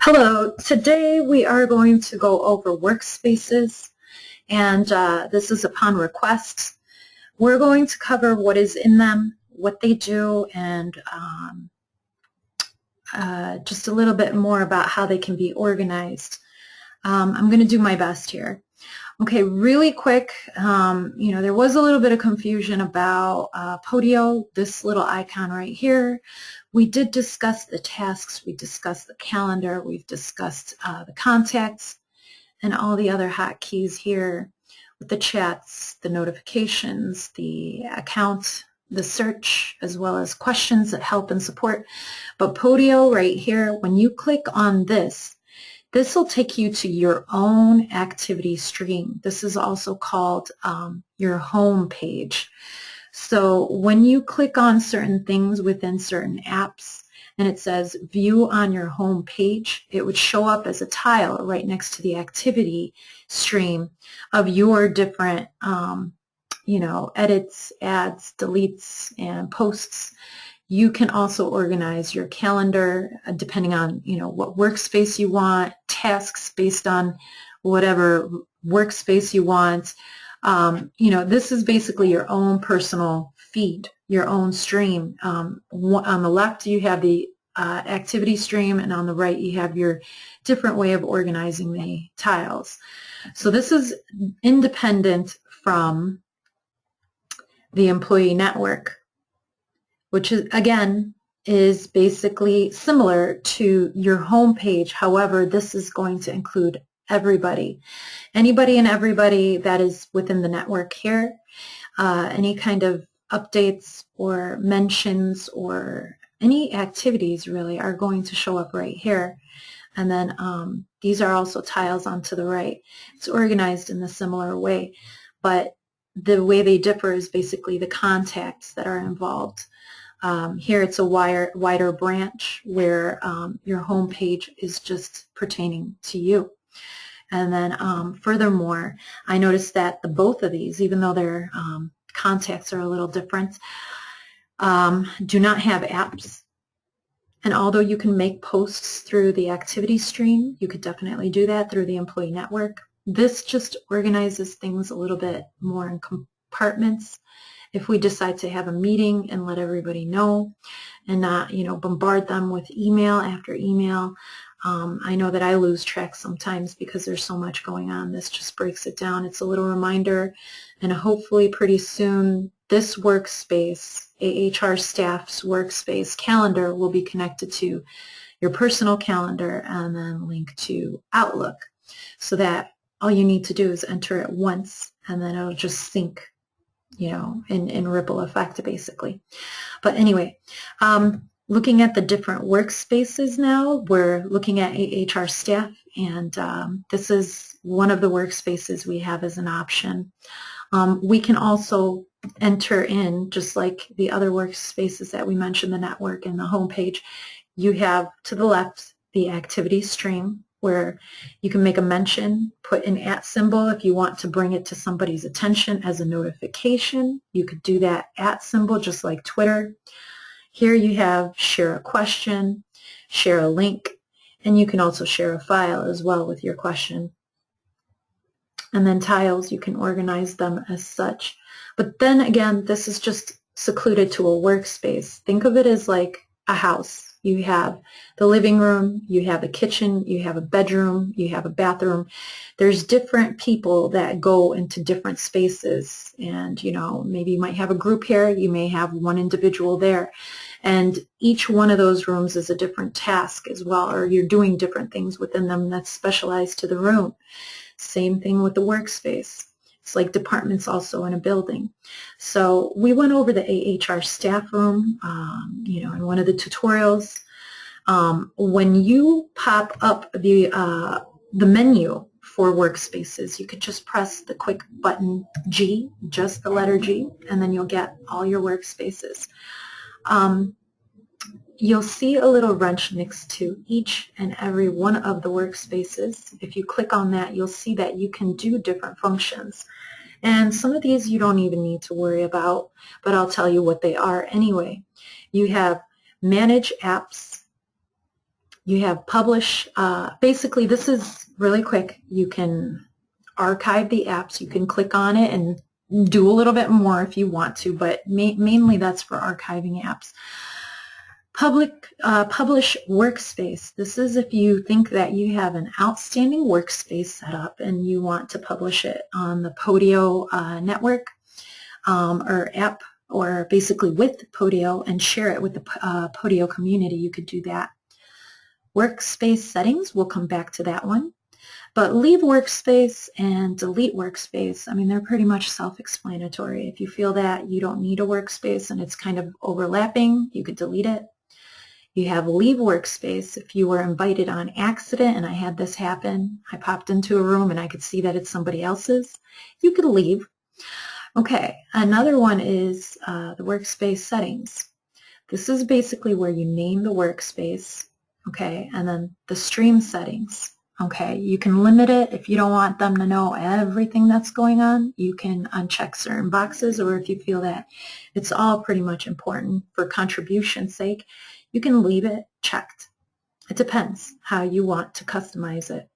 Hello, today we are going to go over Workspaces, and this is upon request. We're going to cover what is in them, what they do, and just a little bit more about how they can be organized. I'm going to do my best here. Okay, really quick, there was a little bit of confusion about Podio, this little icon right here. We did discuss the tasks, we discussed the calendar, we've discussed the contacts, and all the other hotkeys here with the chats, the notifications, the account, the search, as well as questions that help and support. But Podio right here, when you click on this will take you to your own activity stream. This is also called your home page. So when you click on certain things within certain apps and it says view on your home page, it would show up as a tile right next to the activity stream of your different edits, adds, deletes, and posts. You can also organize your calendar depending on what workspace you want, tasks based on whatever workspace you want. This is basically your own personal feed, your own stream. On the left you have the activity stream, and on the right you have your different way of organizing the tiles. So this is independent from the employee network, which is, again, is basically similar to your home page. However, this is going to include everybody. Anybody and everybody that is within the network here. Any kind of updates or mentions or any activities really are going to show up right here. And then these are also tiles onto the right. It's organized in a similar way, but the way they differ is basically the contacts that are involved. Here it's a wider branch where your home page is just pertaining to you. And then furthermore, I noticed that both of these, even though their contacts are a little different, do not have apps. And although you can make posts through the activity stream, you could definitely do that through the employee network. This just organizes things a little bit more in compartments. If we decide to have a meeting and let everybody know and not, bombard them with email after email. I know that I lose track sometimes because there's so much going on. This just breaks it down. It's a little reminder, and hopefully pretty soon this workspace, AHR staff's workspace calendar, will be connected to your personal calendar and then link to Outlook, so that all you need to do is enter it once and then it'll just sync in ripple effect, basically. But anyway, looking at the different workspaces now, we're looking at AHR staff, and this is one of the workspaces we have as an option. We can also enter in, just like the other workspaces that we mentioned, the network and the home page. You have to the left the activity stream, where you can make a mention, put an @ symbol if you want to bring it to somebody's attention as a notification. You could do that @ symbol just like Twitter. Here you have share a question, share a link, and you can also share a file as well with your question. And then tiles, you can organize them as such. But then again, this is just secluded to a workspace. Think of it as like a house. You have the living room, you have a kitchen, you have a bedroom, you have a bathroom. There's different people that go into different spaces, and maybe you might have a group here, you may have one individual there, and each one of those rooms is a different task as well, or you're doing different things within them that's specialized to the room. Same thing with the workspace. It's like departments also in a building. So we went over the AHR staff room, in one of the tutorials. When you pop up the menu for workspaces, you could just press the quick button G, just the letter G, and then you'll get all your workspaces. You'll see a little wrench next to each and every one of the workspaces. If you click on that, you'll see that you can do different functions. And some of these you don't even need to worry about, but I'll tell you what they are anyway. You have manage apps, You have publish. Basically, this is really quick. You can archive the apps. You can click on it and do a little bit more if you want to, but mainly that's for archiving apps. Publish Workspace. This is if you think that you have an outstanding workspace set up and you want to publish it on the Podio network or app, or basically with Podio, and share it with the Podio community. You could do that. Workspace Settings, we'll come back to that one. But leave Workspace and delete Workspace. I mean, they're pretty much self-explanatory. If you feel that you don't need a workspace and it's kind of overlapping, you could delete it. You have leave Workspace. If you were invited on accident, and I had this happen, I popped into a room and I could see that it's somebody else's, you could leave. Okay, another one is the Workspace Settings. This is basically where you name the workspace, okay, and then the stream settings. Okay, you can limit it. If you don't want them to know everything that's going on, you can uncheck certain boxes, or if you feel that it's all pretty much important for contribution's sake, you can leave it checked. It depends how you want to customize it.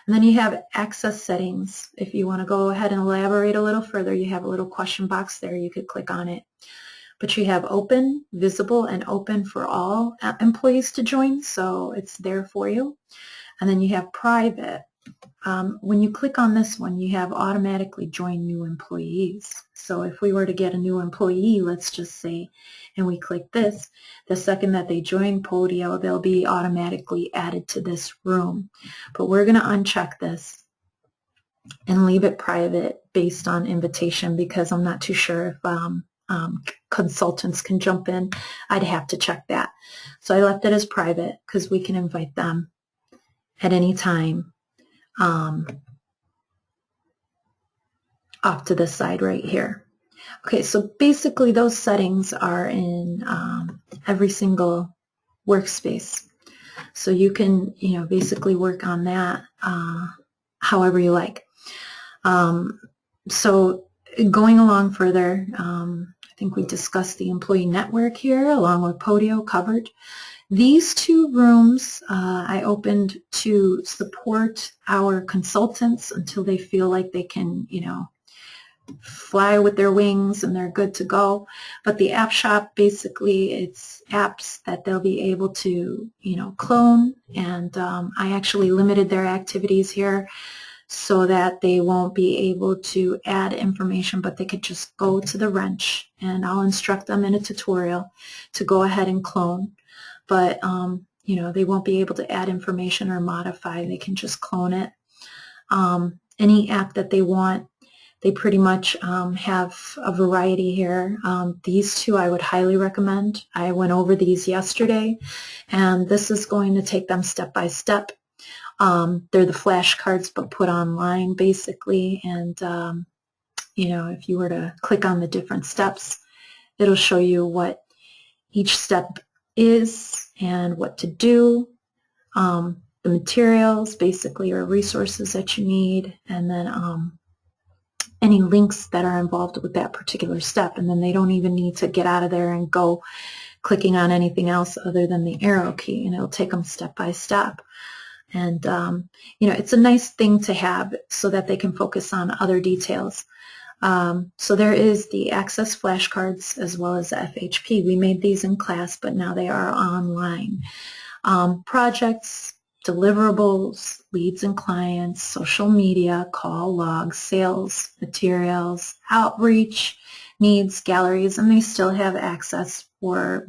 And then you have access settings. If you want to go ahead and elaborate a little further, you have a little question box there. You could click on it. But you have open, visible, and open for all employees to join, so it's there for you. And then you have private. When you click on this one, you have automatically join new employees. So if we were to get a new employee, let's just say, and we click this, the second that they join Podio, they'll be automatically added to this room. But we're going to uncheck this and leave it private based on invitation, because I'm not too sure if consultants can jump in. I'd have to check that. So I left it as private because we can invite them at any time. Off to the side right here. Okay, so basically those settings are in every single workspace. So you can, basically work on that however you like. So going along further, I think we discussed the employee network here along with Podio covered. These two rooms I opened to support our consultants until they feel like they can, fly with their wings and they're good to go. But the app shop, basically, it's apps that they'll be able to, clone. And I actually limited their activities here so that they won't be able to add information, but they could just go to the wrench, and I'll instruct them in a tutorial to go ahead and clone. But, they won't be able to add information or modify. They can just clone it. Any app that they want, they pretty much have a variety here. These two I would highly recommend. I went over these yesterday, and this is going to take them step by step. They're the flashcards but put online, basically. And, if you were to click on the different steps, it'll show you what each step is and what to do, the materials basically or resources that you need, and then any links that are involved with that particular step. And then they don't even need to get out of there and go clicking on anything else other than the arrow key, and it'll take them step by step. And it's a nice thing to have so that they can focus on other details. So there is the Access flashcards as well as the FHP. We made these in class, but now they are online. Projects, deliverables, leads and clients, social media, call logs, sales, materials, outreach, needs, galleries, and they still have access for,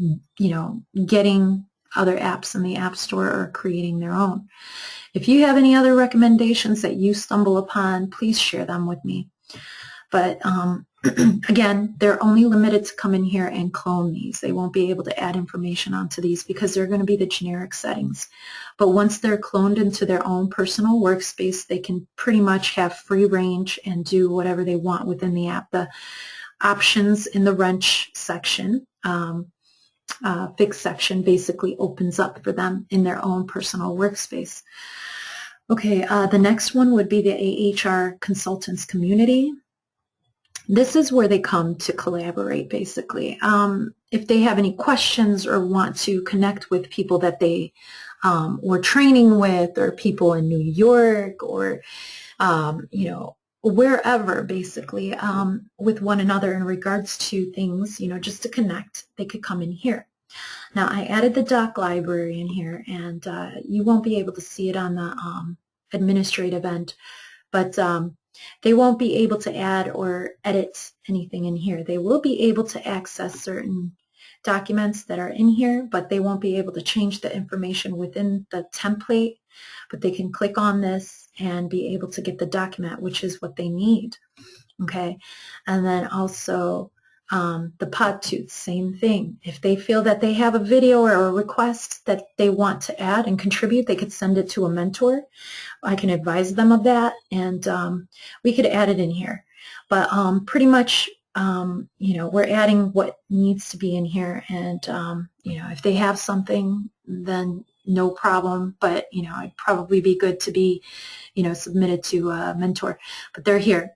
getting other apps in the App Store or creating their own. If you have any other recommendations that you stumble upon, please share them with me. But again, they're only limited to come in here and clone these. They won't be able to add information onto these because they're going to be the generic settings. But once they're cloned into their own personal workspace, they can pretty much have free range and do whatever they want within the app. The options in the wrench section, fix section, basically opens up for them in their own personal workspace. Okay, the next one would be the AHR Consultants Community. This is where they come to collaborate, basically. If they have any questions or want to connect with people that they or training with, or people in New York, or wherever, basically, with one another in regards to things, just to connect, they could come in here. Now, I added the doc library in here, and you won't be able to see it on the administrative end, but they won't be able to add or edit anything in here. They will be able to access certain documents that are in here, but they won't be able to change the information within the template, but they can click on this and be able to get the document, which is what they need. Okay, and then also the Podio, same thing. If they feel that they have a video or a request that they want to add and contribute, they could send it to a mentor. I can advise them of that, and we could add it in here. But pretty much, we're adding what needs to be in here, and if they have something, then no problem. But it'd probably be good to be, submitted to a mentor. But they're here.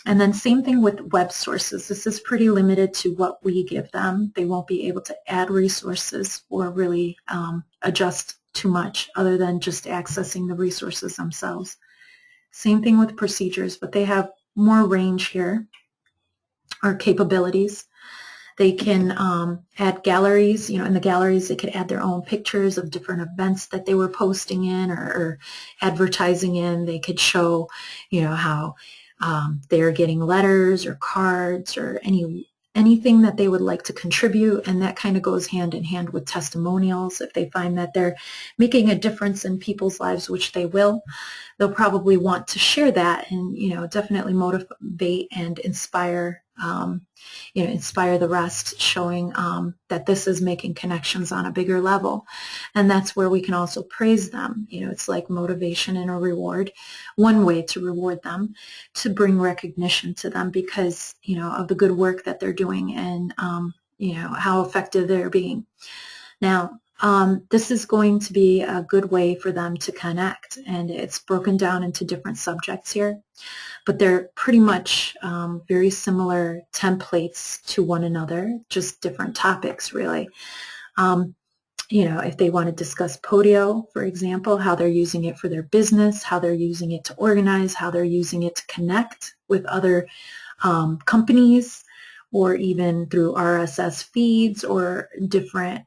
And then same thing with web sources. This is pretty limited to what we give them. They won't be able to add resources or really adjust too much other than just accessing the resources themselves. Same thing with procedures, but they have more range here, or capabilities. They can add galleries. In the galleries, they could add their own pictures of different events that they were posting in or advertising in. They could show, how they're getting letters or cards or anything that they would like to contribute, and that kind of goes hand in hand with testimonials. If they find that they're making a difference in people's lives, which they will, they'll probably want to share that and definitely motivate and inspire inspire the rest, showing that this is making connections on a bigger level. And that's where we can also praise them. It's like motivation and a reward, one way to reward them, to bring recognition to them because of the good work that they're doing and how effective they're being. Now, this is going to be a good way for them to connect, and it's broken down into different subjects here, but they're pretty much very similar templates to one another, just different topics, really. If they want to discuss Podio, for example, how they're using it for their business, how they're using it to organize, how they're using it to connect with other companies, or even through RSS feeds or different,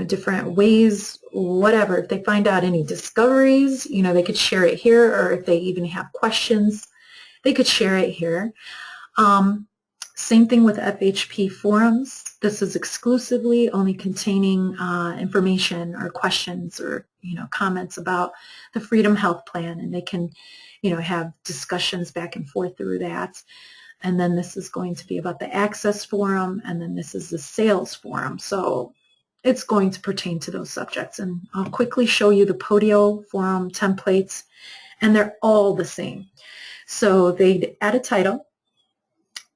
different ways, whatever. If they find out any discoveries, they could share it here, or if they even have questions, they could share it here. Same thing with FHP forums. This is exclusively only containing information or questions or comments about the Freedom Health Plan, and they can have discussions back and forth through that. And then this is going to be about the Access Forum, and then this is the Sales Forum. So it's going to pertain to those subjects. And I'll quickly show you the Podio forum templates, and they're all the same. So they'd add a title.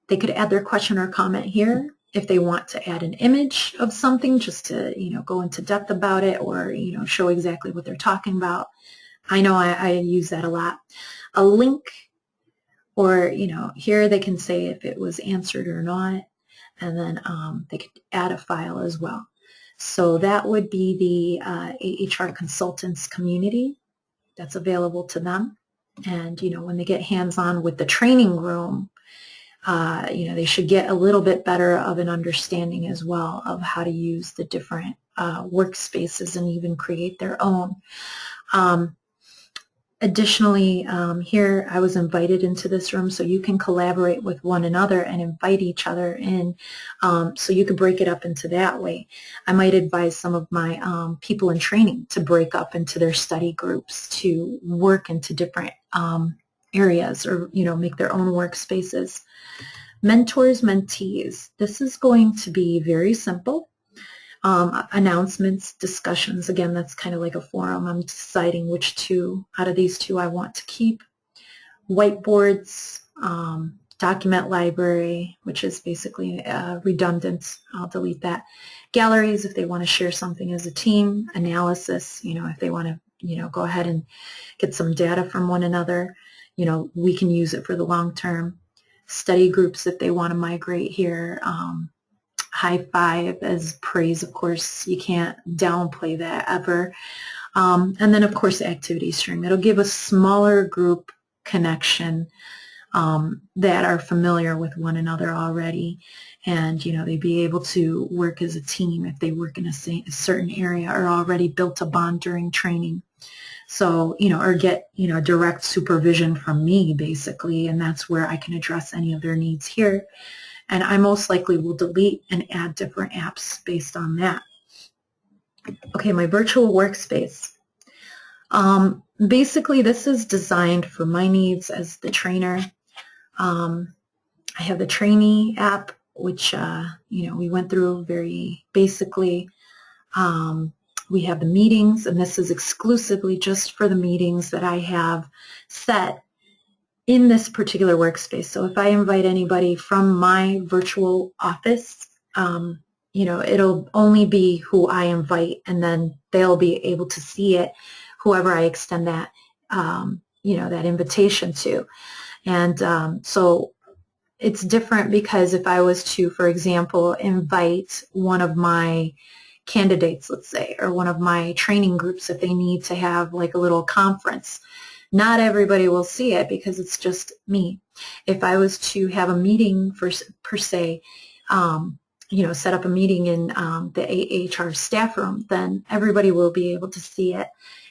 They could add their question or comment here. If they want to add an image of something just to go into depth about it, or show exactly what they're talking about. I know I use that a lot. A link, or here they can say if it was answered or not, and then they could add a file as well. So that would be the AHR consultants community that's available to them. And when they get hands-on with the training room, they should get a little bit better of an understanding as well of how to use the different workspaces and even create their own. Additionally, here I was invited into this room so you can collaborate with one another and invite each other in, so you can break it up into that way. I might advise some of my people in training to break up into their study groups to work into different areas, or make their own workspaces. Mentors, mentees. This is going to be very simple. Announcements, discussions, again, that's kind of like a forum. I'm deciding which two out of these two I want to keep. Whiteboards, document library, which is basically redundant. I'll delete that. Galleries, if they want to share something as a team. Analysis, if they want to, go ahead and get some data from one another, we can use it for the long term. Study groups, if they want to migrate here. high five as praise. Of course, you can't downplay that ever. And then, of course, activity stream. It'll give a smaller group connection that are familiar with one another already, and they'd be able to work as a team if they work in a certain area or already built a bond during training. So, or get, direct supervision from me, basically, and that's where I can address any of their needs here. And I most likely will delete and add different apps based on that. Okay, my virtual workspace. Basically, this is designed for my needs as the trainer. I have the Trainee App, which, we went through very basically. We have the meetings, and this is exclusively just for the meetings that I have set in this particular workspace. So if I invite anybody from my virtual office, it'll only be who I invite, and then they'll be able to see it, whoever I extend that, that invitation to. And so it's different because if I was to, for example, invite one of my candidates, let's say, or one of my training groups, if they need to have like a little conference, not everybody will see it because it's just me. If I was to have a meeting per se, set up a meeting in the AHR staff room, then everybody will be able to see it,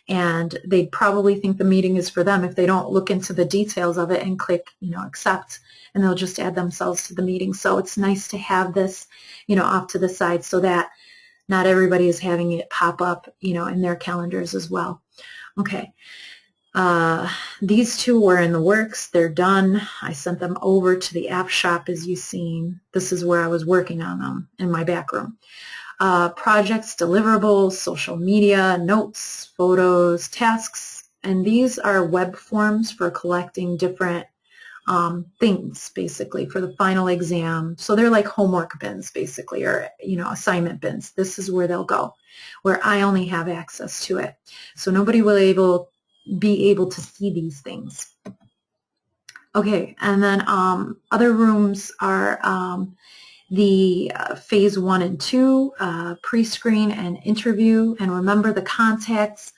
and they'd probably think the meeting is for them if they don't look into the details of it and click, accept, and they'll just add themselves to the meeting. So it's nice to have this, off to the side so that not everybody is having it pop up, in their calendars as well. Okay. These two were in the works. They're done. I sent them over to the app shop, as you've seen. This is where I was working on them in my back room. Projects, deliverables, social media, notes, photos, tasks, and these are web forms for collecting different things, basically, for the final exam. So they're like homework bins, basically, or, assignment bins. This is where they'll go, where I only have access to it. So nobody will be able to see these things. Okay, and then other rooms are the phase 1 and 2, pre-screen and interview, and remember the contacts,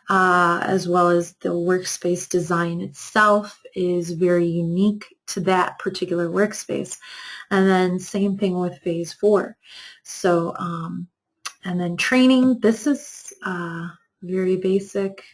as well as the workspace design itself is very unique to that particular workspace. And then same thing with phase 4. So, and then training, this is very basic.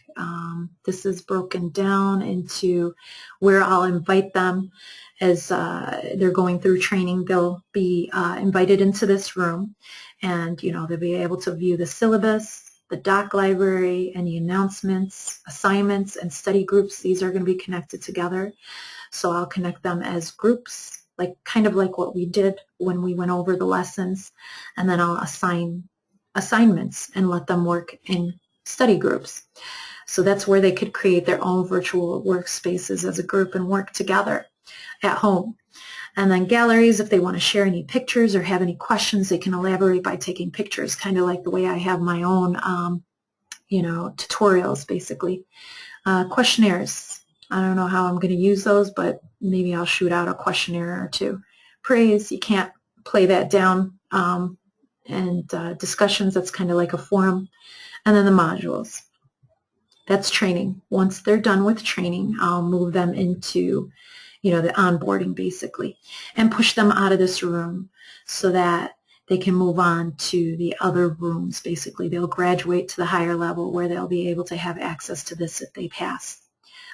This is broken down into where I'll invite them as they're going through training. They'll be invited into this room, and they'll be able to view the syllabus, the doc library, any announcements, assignments, and study groups. These are going to be connected together. So I'll connect them as groups, kind of like what we did when we went over the lessons, and then I'll assign assignments and let them work in study groups. So that's where they could create their own virtual workspaces as a group and work together at home. And then galleries, if they want to share any pictures or have any questions, they can elaborate by taking pictures, kind of like the way I have my own, tutorials, basically. Questionnaires. I don't know how I'm going to use those, but maybe I'll shoot out a questionnaire or two. Praise, you can't play that down. And discussions, that's kind of like a forum. And then the modules. That's training. Once they're done with training, I'll move them into, the onboarding, basically, and push them out of this room so that they can move on to the other rooms, basically. They'll graduate to the higher level where they'll be able to have access to this if they pass.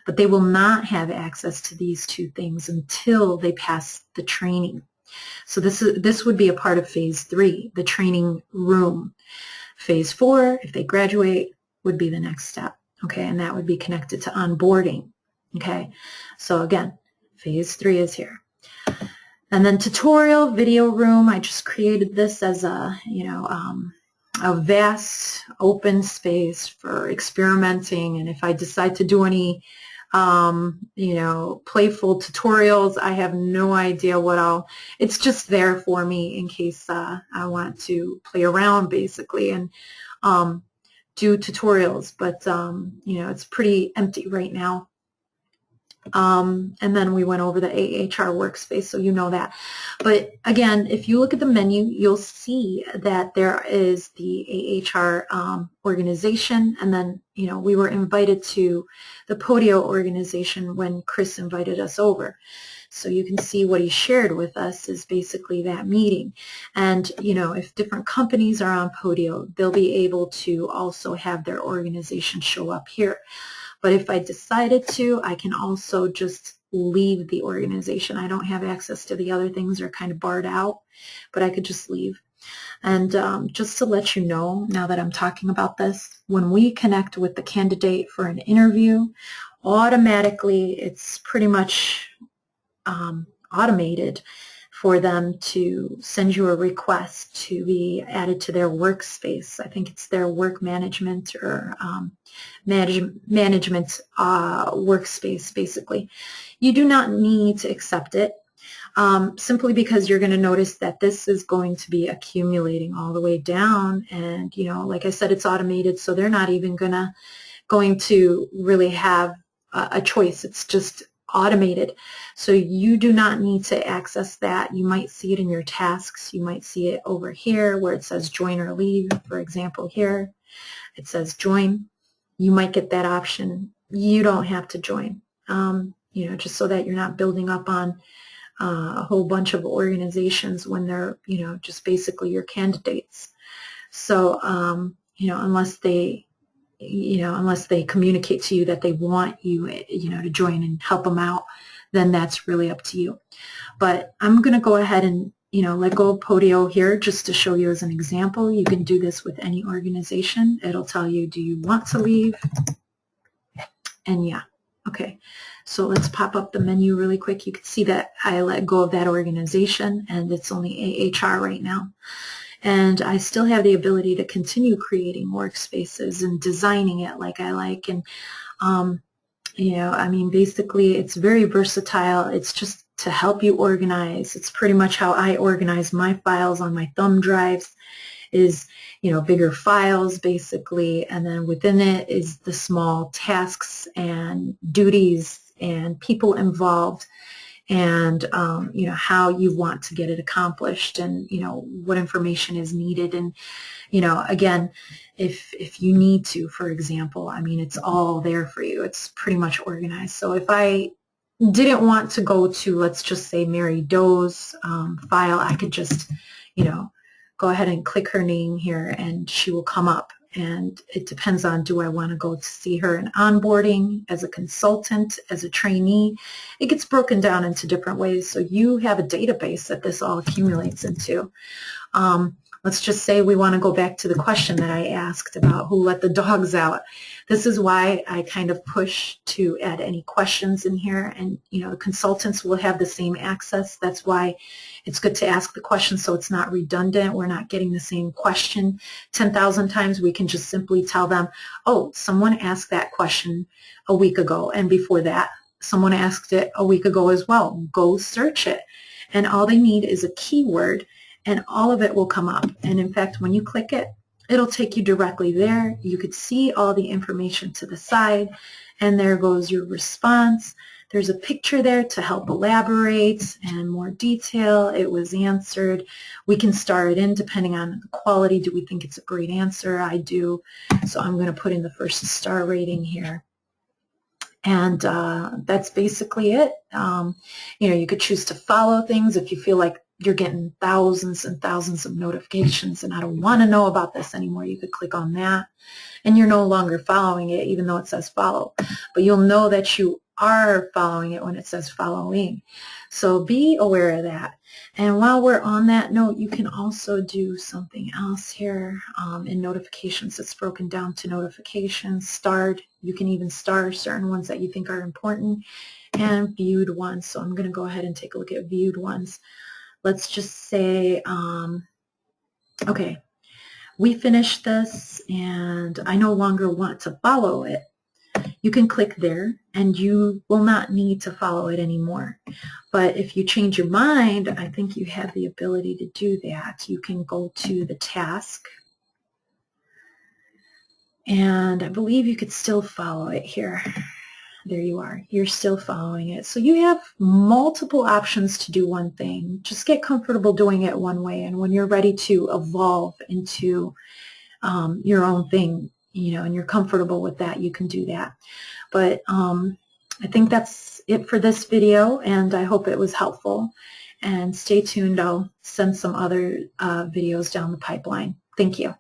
But they will not have access to these two things until they pass the training. So this would be a part of phase 3, the training room. Phase 4, if they graduate, would be the next step, okay, and that would be connected to onboarding, okay. So again, phase 3 is here. And then tutorial video room, I just created this as a, a vast open space for experimenting, and if I decide to do any playful tutorials, I have no idea what it's just there for me in case I want to play around, basically, and do tutorials, but it's pretty empty right now. And then we went over the AHR workspace, so you know that. But again, if you look at the menu, you'll see that there is the AHR organization, and then, you know, we were invited to the Podio organization when Chris invited us over. So you can see what he shared with us is basically that meeting. And, you know, if different companies are on Podio, they'll be able to also have their organization show up here. But if I decided to, I can also just leave the organization. I don't have access to the other things. They're kind of barred out, but I could just leave. And just to let you know, now that I'm talking about this, when we connect with the candidate for an interview, automatically it's pretty much automated for them to send you a request to be added to their workspace. I think it's their work management or management workspace, basically. You do not need to accept it, simply because you're going to notice that this is going to be accumulating all the way down. And, you know, like I said, it's automated, so they're not even going to really have a choice. It's just automated. So you do not need to access that. You might see it in your tasks. You might see it over here where it says join or leave. For example, here it says join. You might get that option. You don't have to join, you know, just so that you're not building up on a whole bunch of organizations when they're, you know, just basically your candidates. So, you know, unless they communicate to you that they want you, you know, to join and help them out, then that's really up to you. But I'm going to go ahead and, you know, let go of Podio here just to show you as an example. You can do this with any organization. It'll tell you, do you want to leave? And yeah. Okay, so let's pop up the menu really quick. You can see that I let go of that organization and it's only AHR right now. And I still have the ability to continue creating workspaces and designing it like I like. And, you know, I mean, basically it's very versatile. It's just to help you organize. It's pretty much how I organize my files on my thumb drives is, you know, bigger files basically, and then within it is the small tasks and duties and people involved, and you know, how you want to get it accomplished, and you know, what information is needed. And you know, again, if you need to, for example, I mean, it's all there for you. It's pretty much organized. So if I didn't want to go to, let's just say, Mary Doe's file, I could just, you know, go ahead and click her name here and she will come up. And it depends on, do I want to go to see her in onboarding, as a consultant, as a trainee? It gets broken down into different ways. So you have a database that this all accumulates into. Let's just say we want to go back to the question that I asked about who let the dogs out. This is why I kind of push to add any questions in here, and you know, the consultants will have the same access. That's why it's good to ask the question so it's not redundant. We're not getting the same question 10,000 times. We can just simply tell them, oh, someone asked that question a week ago, and before that someone asked it a week ago as well. Go search it, and all they need is a keyword and all of it will come up. And in fact, when you click it, it'll take you directly there. You could see all the information to the side, and there goes your response. There's a picture there to help elaborate and more detail. It was answered. We can star it in depending on the quality. Do we think it's a great answer? I do. So I'm going to put in the first star rating here. And that's basically it. You know, you could choose to follow things if you feel like you're getting thousands and thousands of notifications and I don't want to know about this anymore. You could click on that and you're no longer following it, even though it says follow. But you'll know that you are following it when it says following. So be aware of that. And while we're on that note, you can also do something else here in notifications. It's broken down to notifications, starred. You can even star certain ones that you think are important, and viewed ones. So I'm going to go ahead and take a look at viewed ones. Let's just say, okay, we finished this and I no longer want to follow it. You can click there and you will not need to follow it anymore. But if you change your mind, I think you have the ability to do that. You can go to the task, and I believe you could still follow it here. There you are. You're still following it. So you have multiple options to do one thing. Just get comfortable doing it one way, and when you're ready to evolve into your own thing, and you're comfortable with that, you can do that. But I think that's it for this video, and I hope it was helpful. And stay tuned. I'll send some other videos down the pipeline. Thank you.